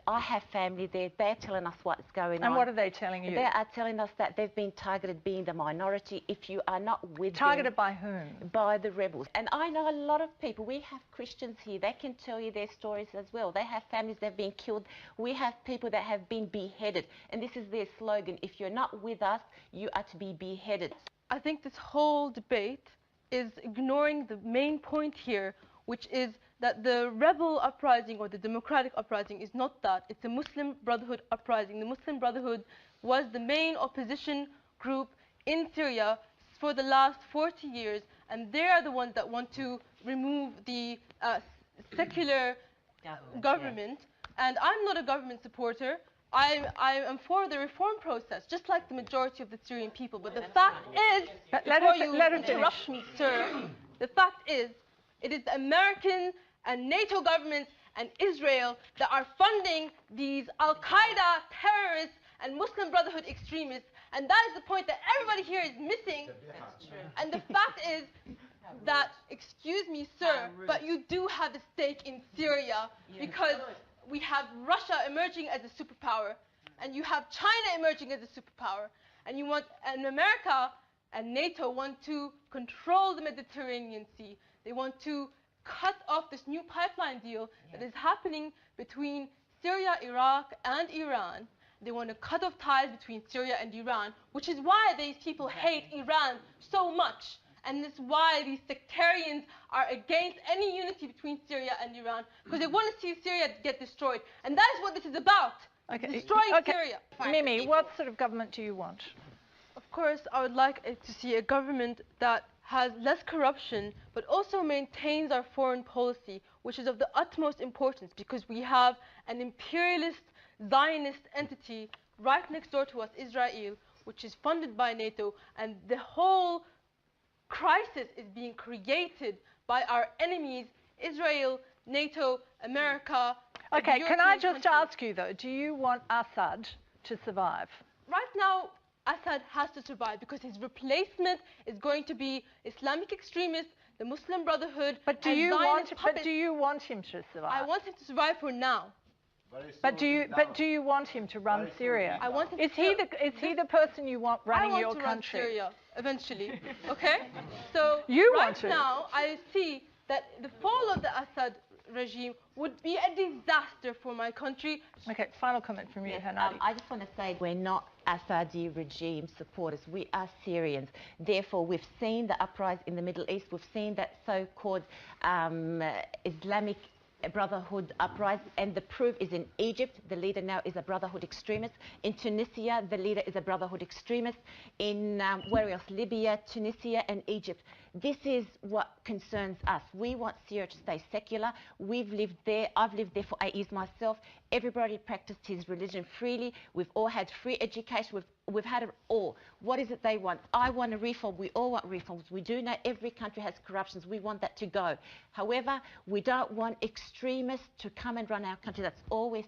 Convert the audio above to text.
I have family there. They're telling us what's going on. And what are they telling you? They are telling us that they've been targeted, being the minority. If you are not with Targeted them, by whom? by the rebels. And I know a lot of people. We have Christians here. They can tell you their stories as well. They have families that have been killed. We have people that have been beheaded. And this is their slogan. If you're not with us, you are to be beheaded. I think this whole debate is ignoring the main point here, which is that the rebel uprising or the democratic uprising is not that. It's a Muslim Brotherhood uprising. The Muslim Brotherhood was the main opposition group in Syria for the last 40 years, and they are the ones that want to remove the secular government. And I'm not a government supporter. I am for the reform process, just like the majority of the Syrian people. But the fact is, before you interrupt me, sir, the fact is, it is the American and NATO governments and Israel that are funding these Al-Qaeda terrorists and Muslim Brotherhood extremists. And that is the point that everybody here is missing. That's true. And the fact is that, excuse me, sir, but you do have a stake in Syria, because we have Russia emerging as a superpower, and you have China emerging as a superpower, and America and NATO want to control the Mediterranean Sea. They want to cut off this new pipeline deal that is happening between Syria, Iraq, and Iran. They want to cut off ties between Syria and Iran, which is why these people hate Iran so much. And this is why these sectarians are against any unity between Syria and Iran, because they want to see Syria get destroyed. And that is what this is about, destroying Syria. Mimi, what sort of government do you want? Of course, I would like to see a government that has less corruption, but also maintains our foreign policy, which is of the utmost importance, because we have an imperialist, Zionist entity right next door to us, Israel, which is funded by NATO, and the whole crisis is being created by our enemies, Israel, NATO, America. Okay, can I just ask you though, do you want Assad to survive? Right now, Assad has to survive because his replacement is going to be Islamic extremists, the Muslim Brotherhood, but do you want him to survive? I want him to survive for now. But do you want him to run Syria? I want him is he the person you want running your country? I want to run Syria eventually. Okay? So now I see that the fall of the Assad regime would be a disaster for my country. Okay, final comment from you, Hanadi. I just want to say we're not Assadi regime supporters. We are Syrians. Therefore, we've seen the uprising in the Middle East. We've seen that so-called Islamic Brotherhood uprising, and the proof is in Egypt. The leader now is a Brotherhood extremist. In Tunisia, the leader is a Brotherhood extremist. In where else? Libya, Tunisia, and Egypt. This is what concerns us. We want Syria to stay secular. We've lived there. I've lived there for 8 years myself. Everybody practiced his religion freely. We've all had free education. We've had it all. What is it they want? I want a reform. We all want reforms. We do know every country has corruptions. We want that to go. However, we don't want extremists to come and run our country. That's all we're